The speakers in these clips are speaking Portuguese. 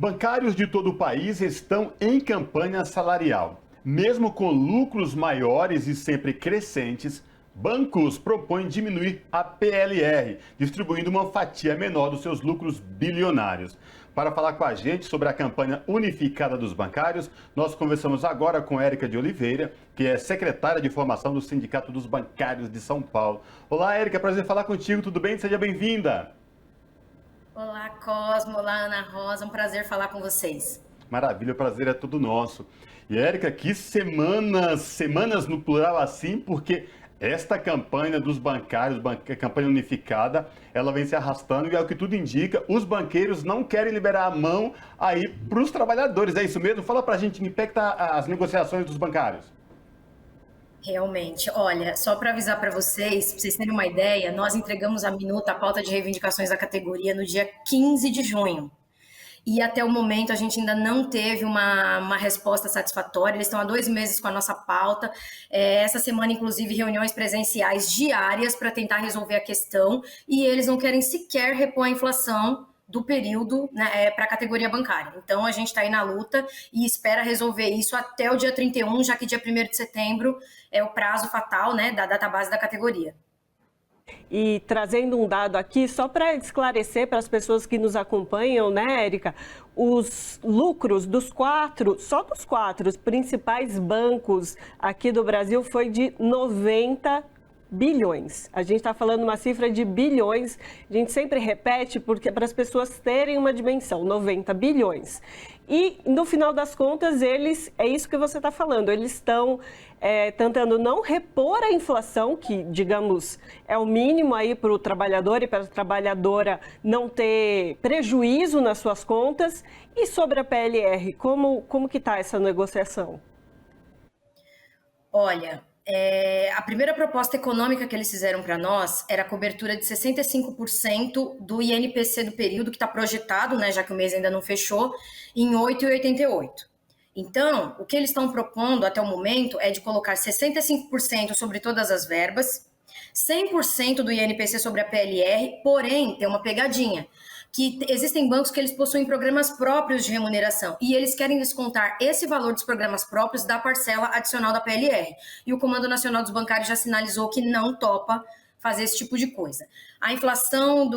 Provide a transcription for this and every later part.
Bancários de todo o país estão em campanha salarial. Mesmo com lucros maiores e sempre crescentes, bancos propõem diminuir a PLR, distribuindo uma fatia menor dos seus lucros bilionários. Para falar com a gente sobre a campanha unificada dos bancários, nós conversamos agora com Érica de Oliveira, que é secretária de formação do Sindicato dos Bancários de São Paulo. Olá, Érica, prazer falar contigo, tudo bem? Seja bem-vinda. Olá, Cosmo. Olá, Ana Rosa. Um prazer falar com vocês. Maravilha, o prazer é todo nosso. E, Érica, que semanas no plural assim, porque esta campanha dos bancários, campanha unificada, ela vem se arrastando e, ao que tudo indica, os banqueiros não querem liberar a mão aí para os trabalhadores. É isso mesmo? Fala para a gente, em que está as negociações dos bancários. Realmente, olha, só para avisar para vocês terem uma ideia, nós entregamos a minuta, a pauta de reivindicações da categoria no dia 15 de junho. E até o momento a gente ainda não teve uma resposta satisfatória. Eles estão há 2 meses com a nossa pauta. Essa semana, inclusive, reuniões presenciais diárias para tentar resolver a questão. E eles não querem sequer repor a inflação do período, né, para a categoria bancária. Então, a gente está aí na luta e espera resolver isso até o dia 31, já que dia 1º de setembro é o prazo fatal, né, da data base da categoria. E trazendo um dado aqui, só para esclarecer para as pessoas que nos acompanham, né, Érica, os lucros só dos quatro principais bancos aqui do Brasil foi de 90 bilhões. A gente está falando uma cifra de bilhões, a gente sempre repete porque para as pessoas terem uma dimensão, 90 bilhões. E no final das contas, é isso que você está falando, eles estão tentando não repor a inflação, que, digamos, é o mínimo aí para o trabalhador e para a trabalhadora não ter prejuízo nas suas contas. E sobre a PLR, como que está essa negociação? Olha, a primeira proposta econômica que eles fizeram para nós era a cobertura de 65% do INPC do período, que está projetado, né, já que o mês ainda não fechou, em 8,88. Então, o que eles estão propondo até o momento é de colocar 65% sobre todas as verbas, 100% do INPC sobre a PLR, porém, tem uma pegadinha, que existem bancos que eles possuem programas próprios de remuneração e eles querem descontar esse valor dos programas próprios da parcela adicional da PLR. E o Comando Nacional dos Bancários já sinalizou que não topa fazer esse tipo de coisa. A inflação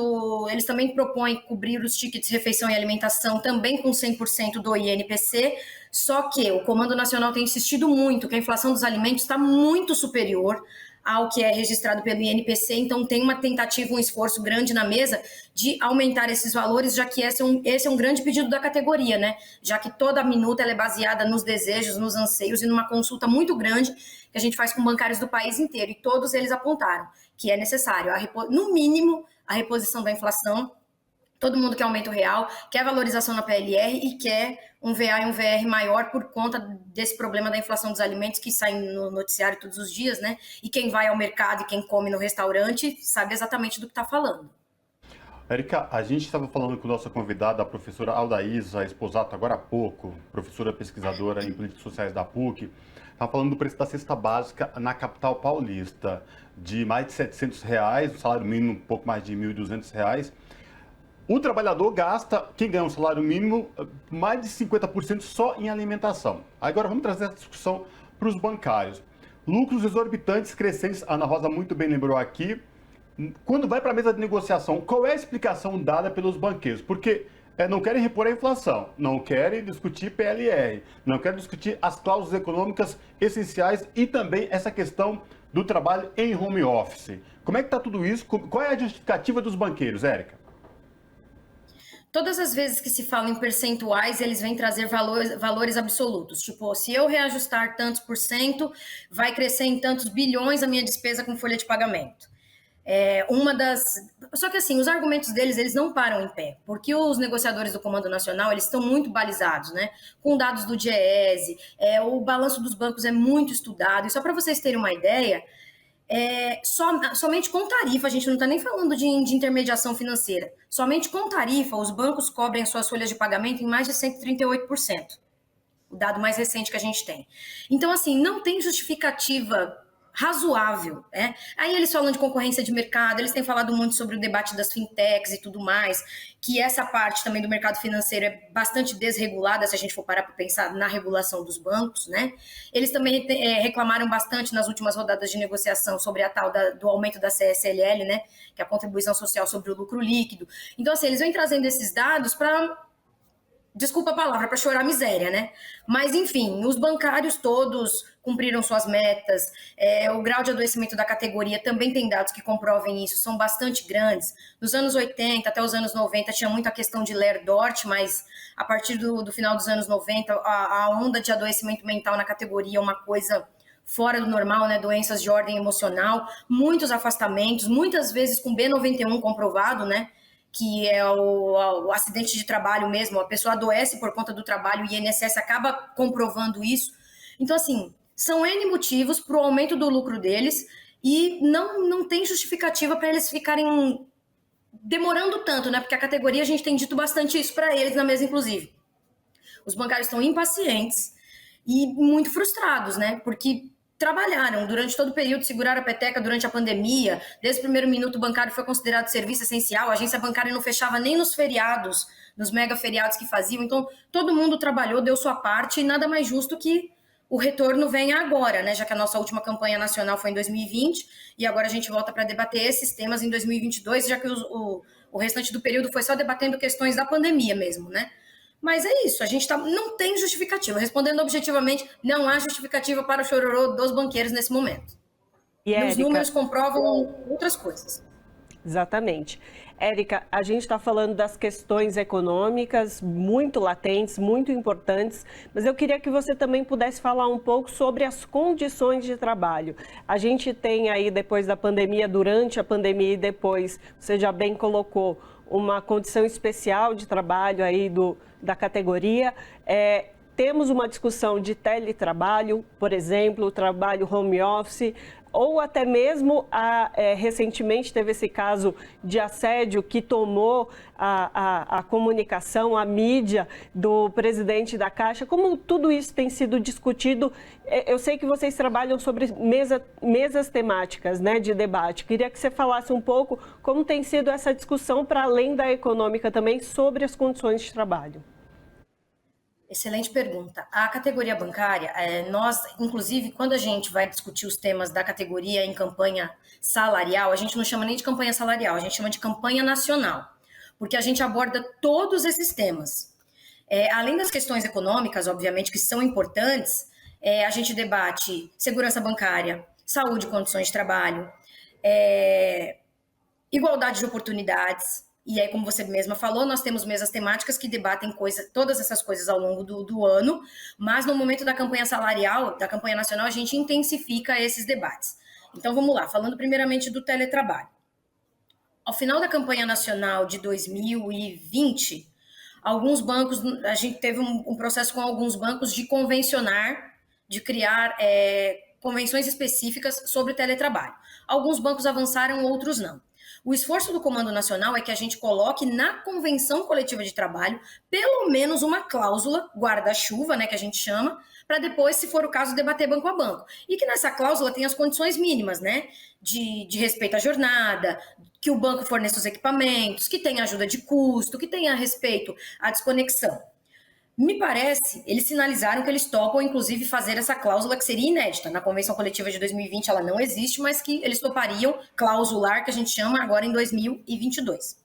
eles também propõem cobrir os tickets de refeição e alimentação também com 100% do INPC, só que o Comando Nacional tem insistido muito que a inflação dos alimentos está muito superior ao que é registrado pelo INPC, então tem uma tentativa, um esforço grande na mesa de aumentar esses valores, já que esse é um grande pedido da categoria, né? Já que toda a minuta ela é baseada nos desejos, nos anseios e numa consulta muito grande que a gente faz com bancários do país inteiro, e todos eles apontaram que é necessário, no mínimo, a reposição da inflação. Todo mundo quer aumento real, quer valorização na PLR e quer um VA e um VR maior por conta desse problema da inflação dos alimentos que sai no noticiário todos os dias, né? E quem vai ao mercado e quem come no restaurante sabe exatamente do que está falando. Érica, a gente estava falando com a nossa convidada, a professora Aldaísa Esposato, agora há pouco, professora pesquisadora em políticas sociais da PUC, estava falando do preço da cesta básica na capital paulista, de mais de R$700, o salário mínimo um pouco mais de R$1.200. O trabalhador gasta, quem ganha um salário mínimo, mais de 50% só em alimentação. Agora vamos trazer essa discussão para os bancários. Lucros exorbitantes, crescentes, a Ana Rosa muito bem lembrou aqui. Quando vai para a mesa de negociação, qual é a explicação dada pelos banqueiros? Porque não querem repor a inflação, não querem discutir PLR, não querem discutir as cláusulas econômicas essenciais e também essa questão do trabalho em home office. Como é que está tudo isso? Qual é a justificativa dos banqueiros, Érica? Todas as vezes que se fala em percentuais, eles vêm trazer valores absolutos. Tipo, se eu reajustar tantos por cento, vai crescer em tantos bilhões a minha despesa com folha de pagamento. Só que assim, os argumentos deles, eles não param em pé, porque os negociadores do Comando Nacional, eles estão muito balizados, né? Com dados do Diese, o balanço dos bancos é muito estudado. E só para vocês terem uma ideia, somente com tarifa, a gente não está nem falando de intermediação financeira, somente com tarifa os bancos cobrem as suas folhas de pagamento em mais de 138%, o dado mais recente que a gente tem. Então, assim, não tem justificativa razoável, né? Aí eles falam de concorrência de mercado, eles têm falado muito sobre o debate das fintechs e tudo mais, que essa parte também do mercado financeiro é bastante desregulada, se a gente for parar para pensar na regulação dos bancos, né? Eles também reclamaram bastante nas últimas rodadas de negociação sobre a tal do aumento da CSLL, né? Que é a contribuição social sobre o lucro líquido. Então, assim, eles vêm trazendo esses dados para... Desculpa a palavra, para chorar miséria, né? Mas, enfim, os bancários todos cumpriram suas metas, o grau de adoecimento da categoria também tem dados que comprovem isso, são bastante grandes. Nos anos 80 até os anos 90 tinha muito a questão de Ler-Dort, mas a partir do final dos anos 90, a onda de adoecimento mental na categoria é uma coisa fora do normal, né? Doenças de ordem emocional, muitos afastamentos, muitas vezes com B91 comprovado, né? Que é o acidente de trabalho mesmo, a pessoa adoece por conta do trabalho e o INSS acaba comprovando isso. Então, assim, são N motivos para o aumento do lucro deles e não tem justificativa para eles ficarem demorando tanto, né? Porque a categoria, a gente tem dito bastante isso para eles na mesa, inclusive. Os bancários estão impacientes e muito frustrados, né? Porque trabalharam durante todo o período, seguraram a peteca durante a pandemia, desde o primeiro minuto o bancário foi considerado serviço essencial, a agência bancária não fechava nem nos feriados, nos mega feriados que faziam, então todo mundo trabalhou, deu sua parte e nada mais justo que o retorno venha agora, né? Já que a nossa última campanha nacional foi em 2020 e agora a gente volta para debater esses temas em 2022, já que o restante do período foi só debatendo questões da pandemia mesmo, né? Mas é isso, a gente não tem justificativa. Respondendo objetivamente, não há justificativa para o chororô dos banqueiros nesse momento. E os números comprovam outras coisas. Exatamente. Érica, a gente está falando das questões econômicas muito latentes, muito importantes, mas eu queria que você também pudesse falar um pouco sobre as condições de trabalho. A gente tem aí, depois da pandemia, durante a pandemia e depois, você já bem colocou, uma condição especial de trabalho aí da categoria. Temos uma discussão de teletrabalho, por exemplo, o trabalho home office, ou até mesmo recentemente teve esse caso de assédio que tomou a comunicação, a mídia do presidente da Caixa. Como tudo isso tem sido discutido? Eu sei que vocês trabalham sobre mesas temáticas, né, de debate. Queria que você falasse um pouco como tem sido essa discussão, para além da econômica também, sobre as condições de trabalho. Excelente pergunta. A categoria bancária, nós, inclusive, quando a gente vai discutir os temas da categoria em campanha salarial, a gente não chama nem de campanha salarial, a gente chama de campanha nacional, porque a gente aborda todos esses temas. Além das questões econômicas, obviamente, que são importantes, a gente debate segurança bancária, saúde e condições de trabalho, igualdade de oportunidades. E aí, como você mesma falou, nós temos mesas temáticas que debatem todas essas coisas ao longo do ano, mas no momento da campanha salarial, da campanha nacional, a gente intensifica esses debates. Então, vamos lá, falando primeiramente do teletrabalho. Ao final da campanha nacional de 2020, alguns bancos, a gente teve um processo com alguns bancos de convencionar, de criar convenções específicas sobre o teletrabalho. Alguns bancos avançaram, outros não. O esforço do Comando Nacional é que a gente coloque na Convenção Coletiva de Trabalho pelo menos uma cláusula, guarda-chuva, né, que a gente chama, para depois, se for o caso, debater banco a banco. E que nessa cláusula tem as condições mínimas, né, de respeito à jornada, que o banco forneça os equipamentos, que tenha ajuda de custo, que tenha respeito à desconexão. Me parece, eles sinalizaram que eles topam, inclusive, fazer essa cláusula que seria inédita. Na Convenção Coletiva de 2020 ela não existe, mas que eles topariam clausular, que a gente chama agora em 2022.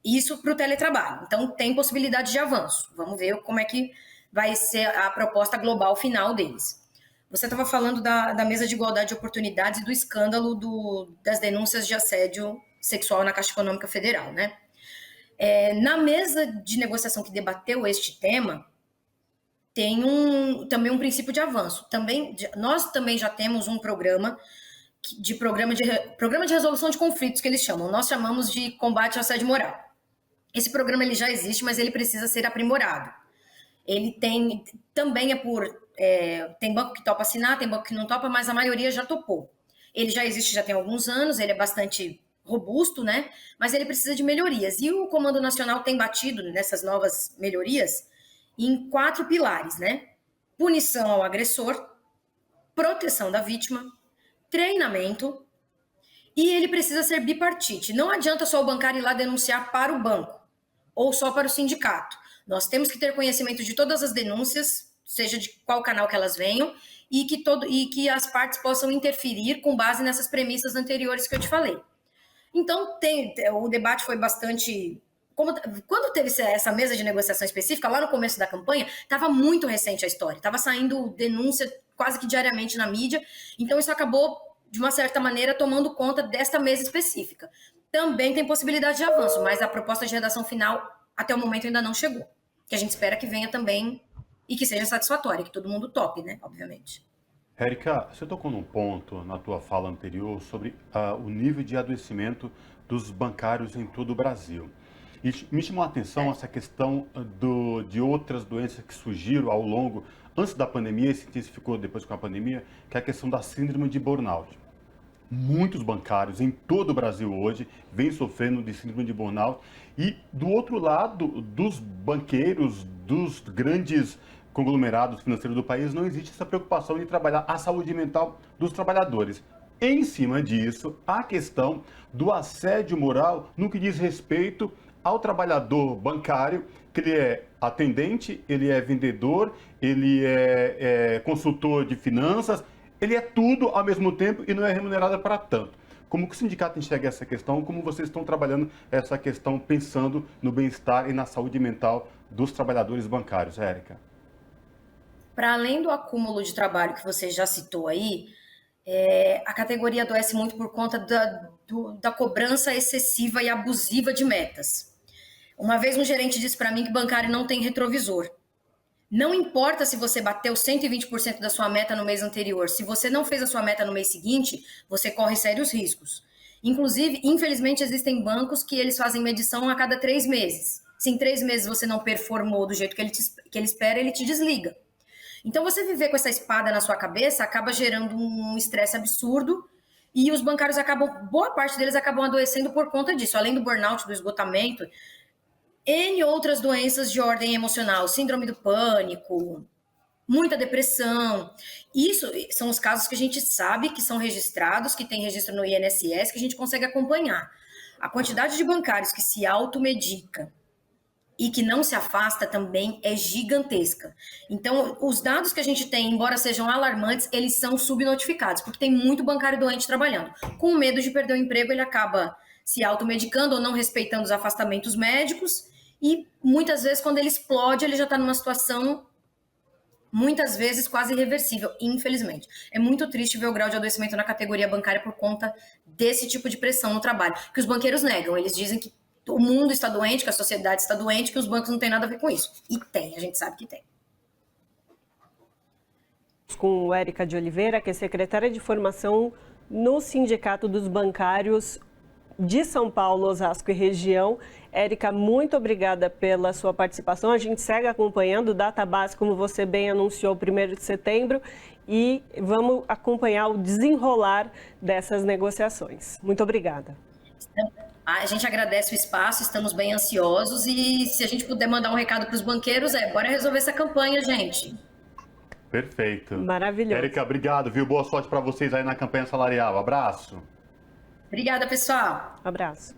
Isso para o teletrabalho. Então, tem possibilidade de avanço. Vamos ver como é que vai ser a proposta global final deles. Você estava falando da mesa de igualdade de oportunidades e do escândalo das denúncias de assédio sexual na Caixa Econômica Federal, né? Na mesa de negociação que debateu este tema, tem também um princípio de avanço. Nós também já temos um programa de resolução de conflitos, que eles chamam. Nós chamamos de combate ao assédio moral. Esse programa ele já existe, mas ele precisa ser aprimorado. Ele também tem banco que topa assinar, tem banco que não topa, mas a maioria já topou. Ele já existe, já tem alguns anos, ele é bastante robusto, né? Mas ele precisa de melhorias. E o Comando Nacional tem batido nessas novas melhorias em 4 pilares, né? Punição ao agressor, proteção da vítima, treinamento e ele precisa ser bipartite. Não adianta só o bancário ir lá denunciar para o banco ou só para o sindicato. Nós temos que ter conhecimento de todas as denúncias, seja de qual canal que elas venham, e que as partes possam interferir com base nessas premissas anteriores que eu te falei. Então, o debate foi bastante... Quando teve essa mesa de negociação específica, lá no começo da campanha, estava muito recente a história, estava saindo denúncia quase que diariamente na mídia, então isso acabou, de uma certa maneira, tomando conta desta mesa específica. Também tem possibilidade de avanço, mas a proposta de redação final, até o momento, ainda não chegou, que a gente espera que venha também e que seja satisfatória, que todo mundo tope, né, obviamente. Érica, você tocou num ponto na tua fala anterior sobre o nível de adoecimento dos bancários em todo o Brasil. E me chamou a atenção essa questão de outras doenças que surgiram ao longo, antes da pandemia, e se intensificou depois com a pandemia, que é a questão da síndrome de burnout. Muitos bancários em todo o Brasil hoje vêm sofrendo de síndrome de burnout. E do outro lado, dos banqueiros, dos grandes conglomerados financeiros do país, não existe essa preocupação de trabalhar a saúde mental dos trabalhadores. Em cima disso, a questão do assédio moral no que diz respeito ao trabalhador bancário, que ele é atendente, ele é vendedor, ele é consultor de finanças, ele é tudo ao mesmo tempo e não é remunerado para tanto. Como que o sindicato enxerga essa questão? Como vocês estão trabalhando essa questão pensando no bem-estar e na saúde mental dos trabalhadores bancários, Érica? Para além do acúmulo de trabalho que você já citou aí, a categoria adoece muito por conta da cobrança excessiva e abusiva de metas. Uma vez um gerente disse para mim que bancário não tem retrovisor. Não importa se você bateu 120% da sua meta no mês anterior, se você não fez a sua meta no mês seguinte, você corre sérios riscos. Inclusive, infelizmente, existem bancos que eles fazem medição a cada 3 meses. Se em 3 meses você não performou do jeito que ele espera, ele te desliga. Então, você viver com essa espada na sua cabeça acaba gerando um estresse absurdo e os bancários boa parte deles acabam adoecendo por conta disso. Além do burnout, do esgotamento, N outras doenças de ordem emocional, síndrome do pânico, muita depressão. Isso são os casos que a gente sabe que são registrados, que tem registro no INSS, que a gente consegue acompanhar. A quantidade de bancários que se automedica e que não se afasta também é gigantesca. Então, os dados que a gente tem, embora sejam alarmantes, eles são subnotificados, porque tem muito bancário doente trabalhando. Com medo de perder o emprego, ele acaba se automedicando ou não respeitando os afastamentos médicos, e muitas vezes, quando ele explode, ele já está numa situação, muitas vezes, quase irreversível, infelizmente. É muito triste ver o grau de adoecimento na categoria bancária por conta desse tipo de pressão no trabalho, que os banqueiros negam. Eles dizem que o mundo está doente, que a sociedade está doente, que os bancos não têm nada a ver com isso. E tem, a gente sabe que tem. Com Érica de Oliveira, que é secretária de formação no Sindicato dos Bancários de São Paulo, Osasco e região. Érica, muito obrigada pela sua participação. A gente segue acompanhando o Database, como você bem anunciou, 1º de setembro, e vamos acompanhar o desenrolar dessas negociações. Muito obrigada. A gente agradece o espaço, estamos bem ansiosos e se a gente puder mandar um recado para os banqueiros, bora resolver essa campanha, gente. Perfeito. Maravilhoso. Érica, obrigado, viu? Boa sorte para vocês aí na campanha salarial. Abraço. Obrigada, pessoal. Abraço.